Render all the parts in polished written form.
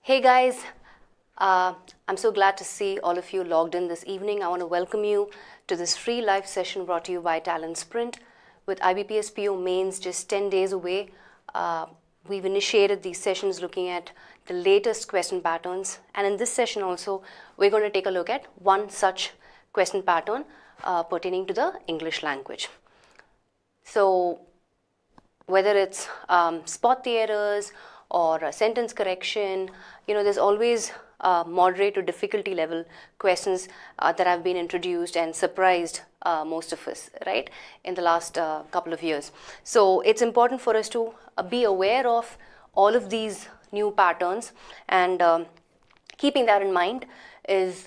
Hey guys, I'm so glad to see all of you logged in this evening. I want to welcome you to this free live session brought to you by TalentSprint. With IBPS PO mains just 10 days away, we've initiated these sessions looking at the latest question patterns. And in this session also, we're going to take a look at one such question pattern pertaining to the English language. So whether it's spot the errors or sentence correction, there's always moderate to difficulty level questions that have been introduced and surprised most of us, right, in the last couple of years. So it's important for us to be aware of all of these new patterns, and keeping that in mind is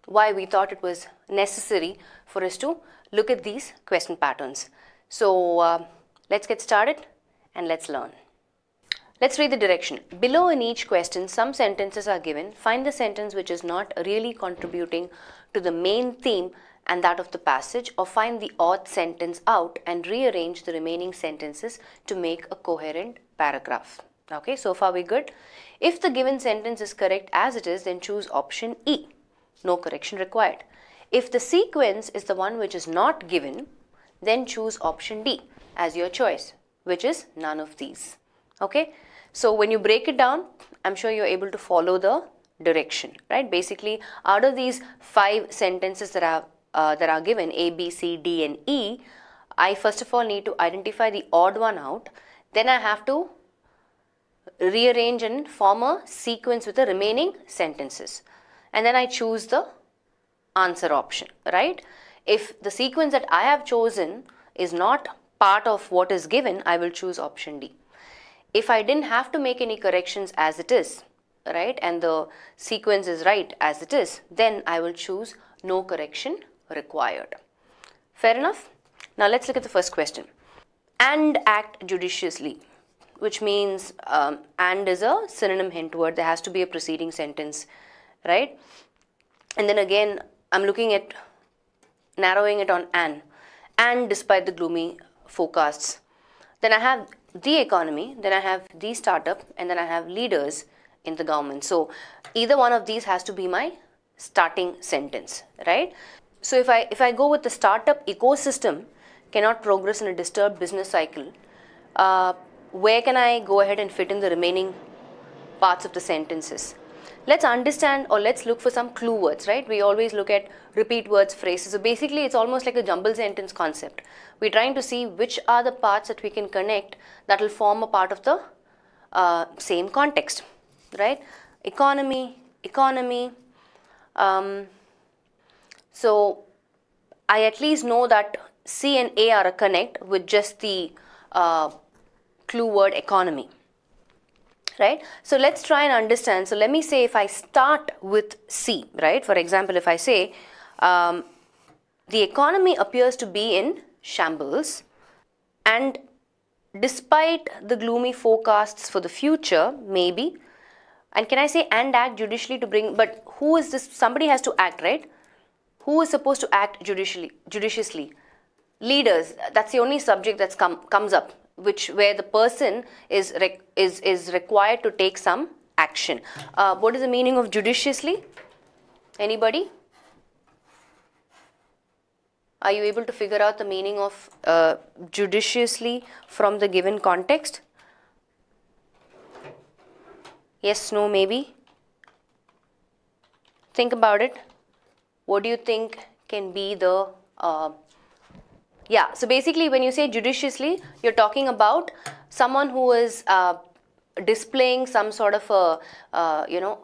why we thought it was necessary for us to look at these question patterns. So let's get started and let's learn. Let's read the direction. Below in each question, some sentences are given. Find the sentence which is not really contributing to the main theme and that of the passage, or find the odd sentence out and rearrange the remaining sentences to make a coherent paragraph. Okay, so far we good. If the given sentence is correct as it is, then choose option E. No correction required. If the sequence is the one which is not given, then choose option D as your choice, which is none of these. Okay, so when you break it down, I'm sure you're able to follow the direction, right? Basically, out of these 5 sentences that are given, A, B, C, D, and E, I first of all need to identify the odd one out. Then I have to rearrange and form a sequence with the remaining sentences. And then I choose the answer option, right? If the sequence that I have chosen is not part of what is given, I will choose option D. If I didn't have to make any corrections as it is, right, and the sequence is right as it is, then I will choose no correction required. Fair enough? Now let's look at the first question. And act judiciously, which means and is a synonym hint word. There has to be a preceding sentence, right? And then again, I'm looking at narrowing it on and despite the gloomy forecasts. Then I have the economy, then I have the startup, and then I have leaders in the government. So either one of these has to be my starting sentence, right? So if I go with the startup ecosystem cannot progress in a disturbed business cycle, where can I go ahead and fit in the remaining parts of the sentences? Let's understand, or let's look for some clue words, right? We always look at repeat words, phrases. So basically, it's almost like a jumbled sentence concept. We're trying to see which are the parts that we can connect that will form a part of the same context, right? Economy. So I at least know that C and A are a connect with just the clue word economy. Right? So let's try and understand. So let me say if I start with C, right? For example, if I say the economy appears to be in shambles, and despite the gloomy forecasts for the future, maybe, and can I say and act judicially to bring, but who is this? Somebody has to act, right? Who is supposed to act judiciously? Leaders. That's the only subject that comes up, where the person is required to take some action. What is the meaning of judiciously? Anybody? Are you able to figure out the meaning of judiciously from the given context? Yes, no, maybe? Think about it. What do you think can be the yeah, so basically when you say judiciously, you're talking about someone who is displaying some sort of a,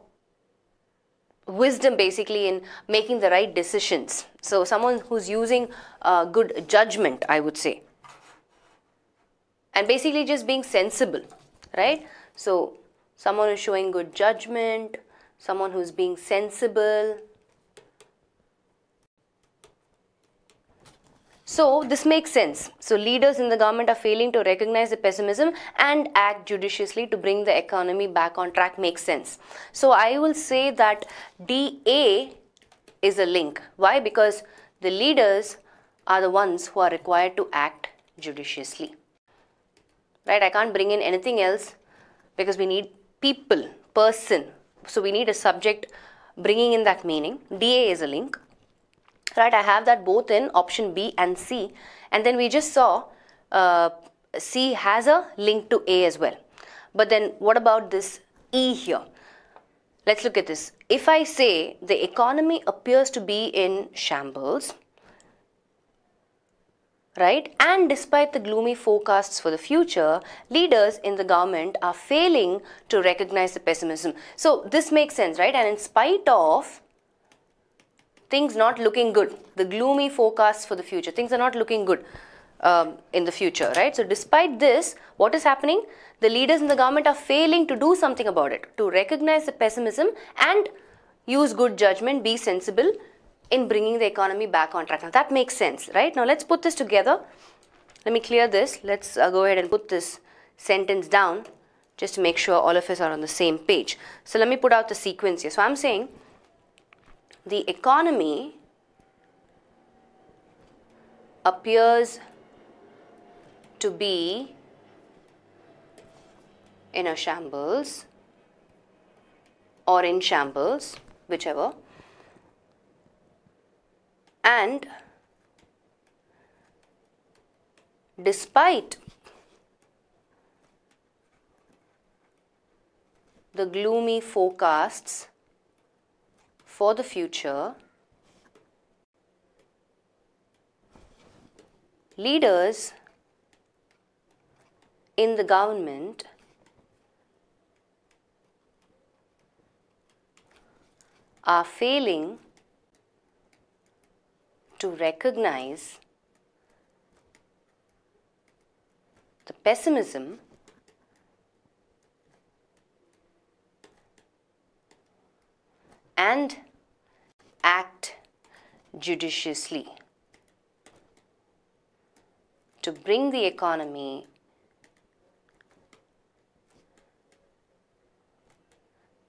wisdom basically in making the right decisions. So someone who's using good judgment, I would say. And basically just being sensible, right? So someone who's showing good judgment, someone who's being sensible. So this makes sense. So leaders in the government are failing to recognize the pessimism and act judiciously to bring the economy back on track. Makes sense. So I will say that DA is a link. Why? Because the leaders are the ones who are required to act judiciously. Right? I can't bring in anything else because we need people, person, So we need a subject bringing in that meaning. DA is a link, right? I have that both in option B and C, and then we just saw C has a link to A as well. But then what about this E here? Let's look at this. If I say the economy appears to be in shambles, right, and despite the gloomy forecasts for the future, leaders in the government are failing to recognize the pessimism. So this makes sense, right? And in spite of things not looking good, the gloomy forecasts for the future, things are not looking good in the future, right? So despite this, what is happening? The leaders in the government are failing to do something about it, to recognize the pessimism and use good judgment, be sensible in bringing the economy back on track. Now that makes sense, right? Now let's put this together. Let me clear this. Let's go ahead and put this sentence down just to make sure all of us are on the same page. So let me put out the sequence here. So I'm saying the economy appears to be in a shambles or in shambles, whichever, and despite the gloomy forecasts for the future, leaders in the government are failing to recognize the pessimism and act judiciously to bring the economy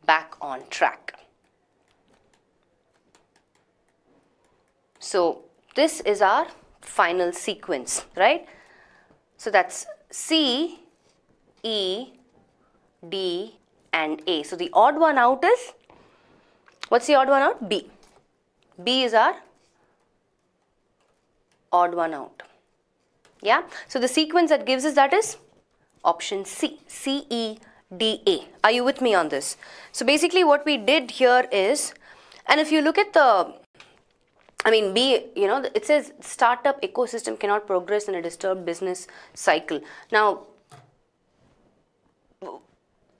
back on track. So this is our final sequence, right? So that's C, E, D and A. So the odd one out is, what's the odd one out? B. B is our odd one out. Yeah. So the sequence that gives us that is option C, C, E, D, A. Are you with me on this? So basically what we did here is, and if you look at the, I mean, B, you know, it says startup ecosystem cannot progress in a disturbed business cycle. Now,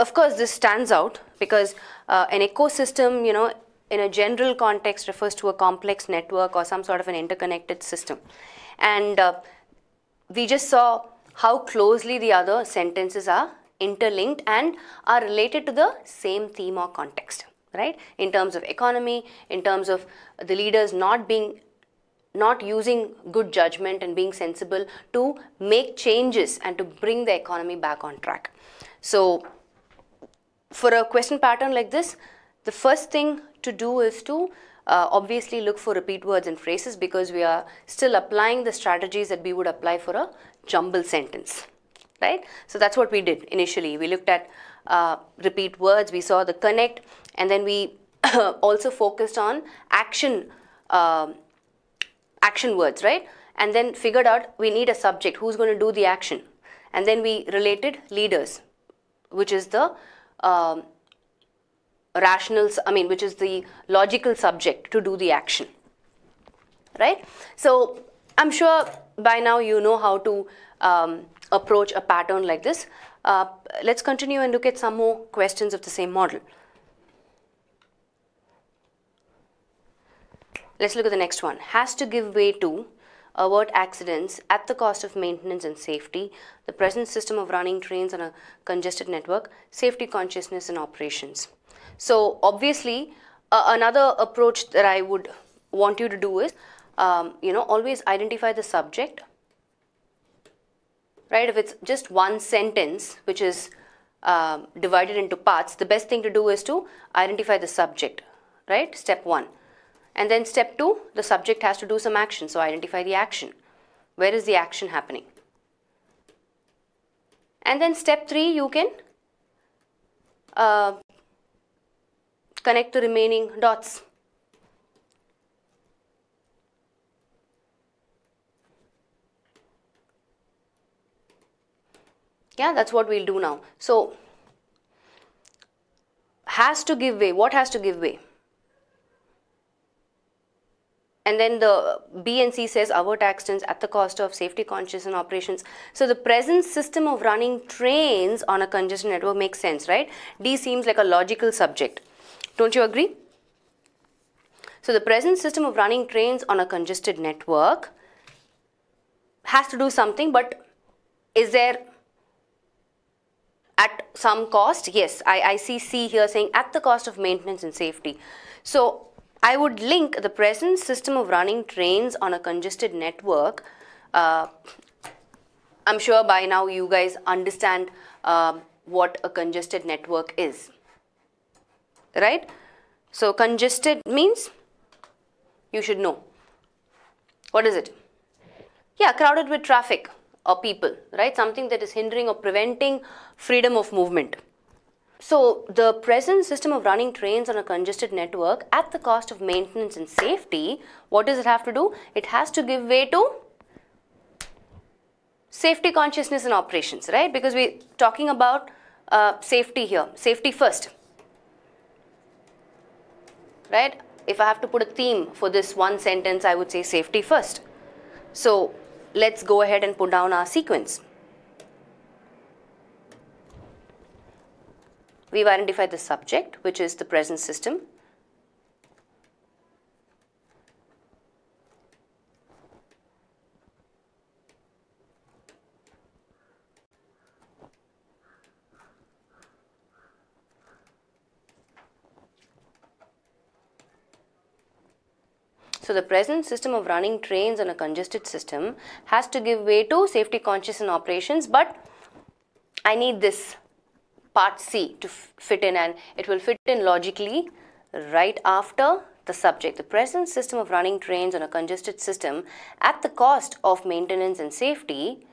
of course, this stands out because an ecosystem, you know, in a general context refers to a complex network or some sort of an interconnected system. And we just saw how closely the other sentences are interlinked and are related to the same theme or context, right? In terms of economy, in terms of the leaders not using good judgment and being sensible to make changes and to bring the economy back on track. So for a question pattern like this, the first thing to do is to obviously look for repeat words and phrases, because we are still applying the strategies that we would apply for a jumble sentence, right? So that's what we did initially. We looked at repeat words, we saw the connect, and then we also focused on action words, right? And then figured out we need a subject who's going to do the action, and then we related leaders, which is the which is the logical subject to do the action, right? So I'm sure by now you know how to approach a pattern like this. Let's continue and look at some more questions of the same model. Let's look at the next one. Has to give way to avert accidents at the cost of maintenance and safety, the present system of running trains on a congested network, safety consciousness and operations. So obviously another approach that I would want you to do is, always identify the subject, right? If it's just one sentence which is divided into parts, the best thing to do is to identify the subject, right? Step 1. And then step 2, the subject has to do some action. So identify the action. Where is the action happening? And then step 3, you can connect the remaining dots. Yeah, that's what we'll do now. So, has to give way. What has to give way? And then the B and C says avert accidents at the cost of safety conscious and operations. So the present system of running trains on a congested network makes sense, right? D seems like a logical subject. Don't you agree? So the present system of running trains on a congested network has to do something, but is there at some cost? Yes, I see C here saying at the cost of maintenance and safety. So I would link the present system of running trains on a congested network. I'm sure by now you guys understand what a congested network is, right? So congested means you should know. What is it? Yeah, crowded with traffic or people, right? Something that is hindering or preventing freedom of movement. So the present system of running trains on a congested network at the cost of maintenance and safety, what does it have to do? It has to give way to safety consciousness in operations, right? Because we're talking about safety here, safety first, right? If I have to put a theme for this one sentence, I would say safety first. So let's go ahead and put down our sequence. We've identified the subject, which is the present system. So the present system of running trains on a congested system has to give way to safety conscious in operations, but I need this part C to fit in, and it will fit in logically right after the subject. The present system of running trains on a congested system at the cost of maintenance and safety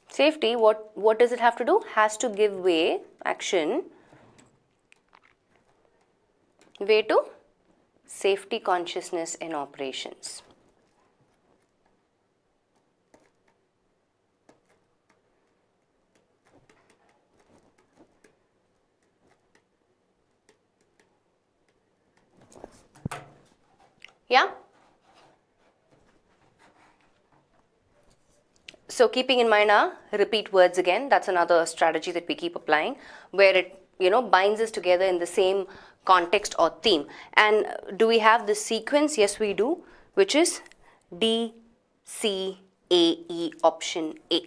safety, what does it have to do? Has to give way, action, way to safety consciousness in operations. Yeah? So keeping in mind our repeat words again, that's another strategy that we keep applying, where it binds us together in the same context or theme. And do we have this sequence? Yes, we do, which is D, C, A, E, option A.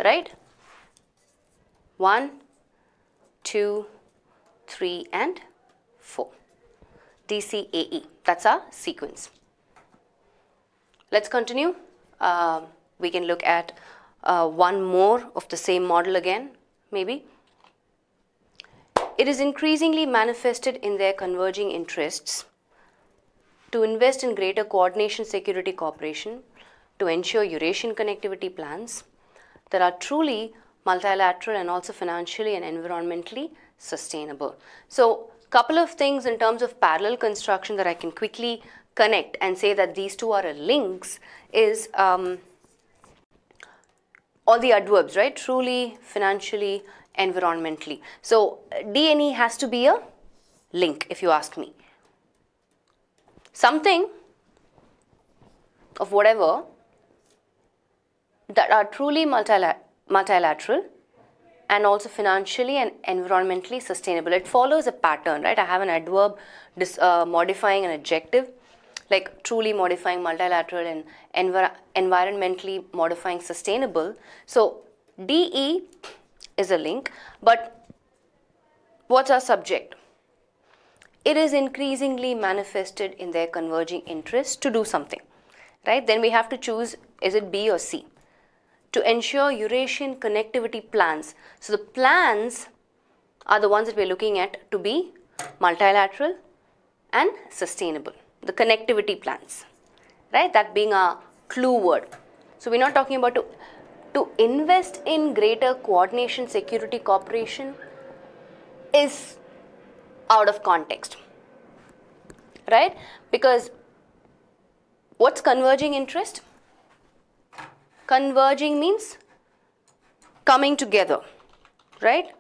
Right? 1, 2, 3, and 4. D, C, A, E. That's our sequence. Let's continue. We can look at one more of the same model again, maybe. It is increasingly manifested in their converging interests to invest in greater coordination security cooperation, to ensure Eurasian connectivity plans that are truly multilateral and also financially and environmentally sustainable. So, couple of things in terms of parallel construction that I can quickly connect and say that these two are links is all the adverbs, right? Truly, financially, environmentally. So D and E has to be a link, if you ask me. Something of whatever that are truly multilateral and also financially and environmentally sustainable. It follows a pattern, right? I have an adverb modifying an adjective, like truly modifying multilateral and environmentally modifying sustainable. So DE is a link, but what's our subject? It is increasingly manifested in their converging interests to do something, right? Then we have to choose, is it B or C? To ensure Eurasian connectivity plans. So the plans are the ones that we're looking at to be multilateral and sustainable. The connectivity plans, right? That being a clue word. So we're not talking about to invest in greater coordination, security, cooperation is out of context, right? Because what's converging interest? Converging means coming together, right?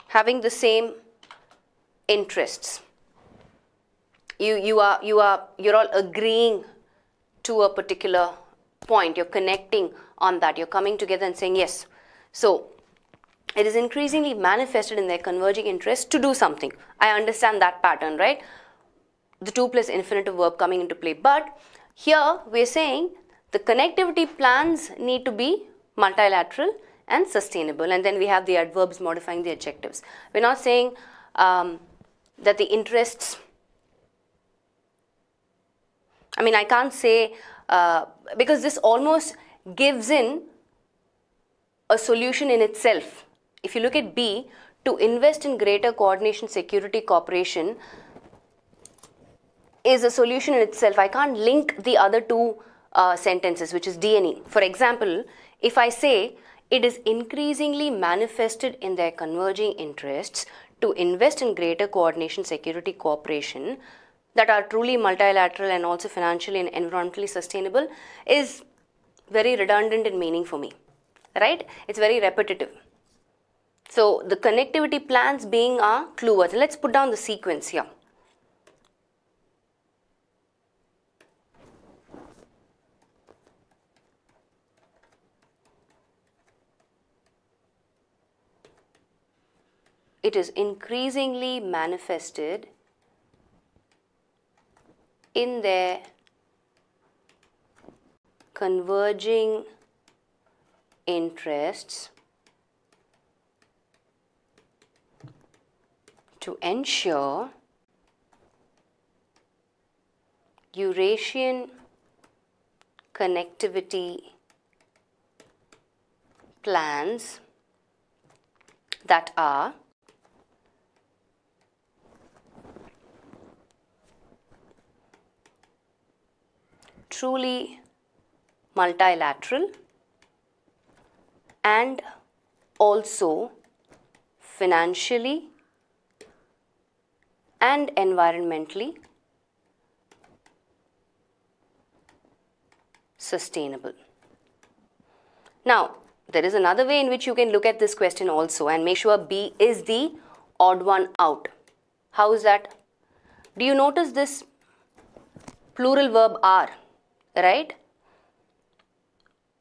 Having the same interests. You're all agreeing to a particular point. You're connecting on that. You're coming together and saying yes. So it is increasingly manifested in their converging interest to do something. I understand that pattern, right? The to plus infinitive verb coming into play. But here we're saying the connectivity plans need to be multilateral and sustainable. And then we have the adverbs modifying the adjectives. We're not saying that the interests, I mean, I can't say, because this almost gives in a solution in itself. If you look at B, to invest in greater coordination, security, cooperation is a solution in itself. I can't link the other two sentences, which is D and E. For example, if I say it is increasingly manifested in their converging interests to invest in greater coordination, security, cooperation that are truly multilateral and also financially and environmentally sustainable, is very redundant in meaning for me, right? It's very repetitive. So the connectivity plans being our clue words. Let's put down the sequence here. It is increasingly manifested in their converging interests to ensure Eurasian connectivity plans that are truly multilateral and also financially and environmentally sustainable. Now, there is another way in which you can look at this question also and make sure B is the odd one out. How is that? Do you notice this plural verb are, right?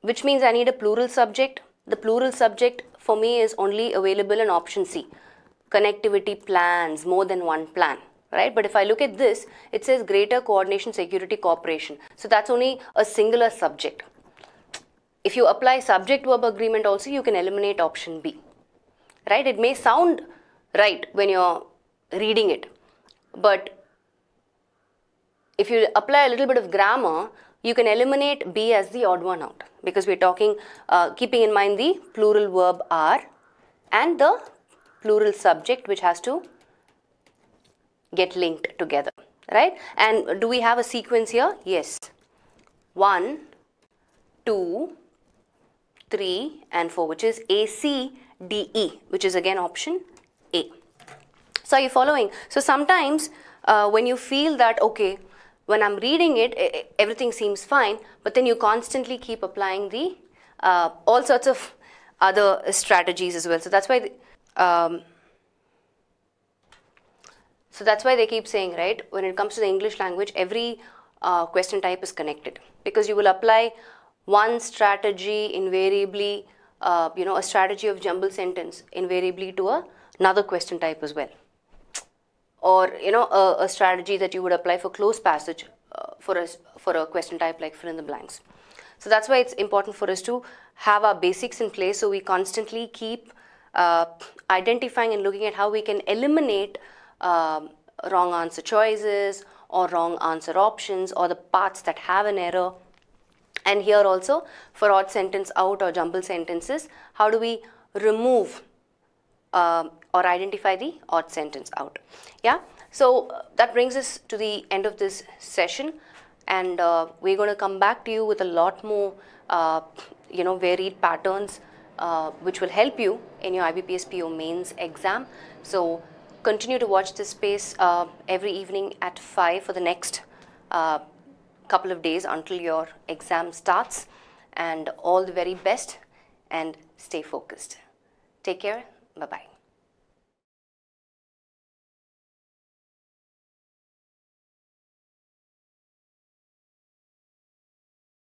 Which means I need a plural subject. The plural subject for me is only available in option C. Connectivity plans, more than one plan, right? But if I look at this, it says greater coordination, security, cooperation. So that's only a singular subject. If you apply subject-verb agreement also, you can eliminate option B, right? It may sound right when you're reading it, but if you apply a little bit of grammar, you can eliminate B as the odd one out, because we're talking, keeping in mind the plural verb are and the plural subject which has to get linked together, right? And do we have a sequence here? Yes. 1, 2, 3 and 4, which is A, C, D, E, which is again option A. So are you following? So sometimes when you feel that, okay, when I'm reading it, everything seems fine, but then you constantly keep applying the all sorts of other strategies as well. So that's why they keep saying, right, when it comes to the English language, every question type is connected, because you will apply one strategy invariably, a strategy of jumble sentence invariably to another question type as well. Or, a strategy that you would apply for close passage for a question type like fill in the blanks. So that's why it's important for us to have our basics in place, so we constantly keep identifying and looking at how we can eliminate wrong answer choices or wrong answer options or the parts that have an error. And here also, for odd sentence out or jumble sentences, how do we remove or identify the odd sentence out. Yeah, so that brings us to the end of this session, and we're going to come back to you with a lot more varied patterns which will help you in your IBPS PO mains exam. So continue to watch this space every evening at 5 for the next couple of days until your exam starts, and all the very best, and stay focused. Take care. Bye-bye.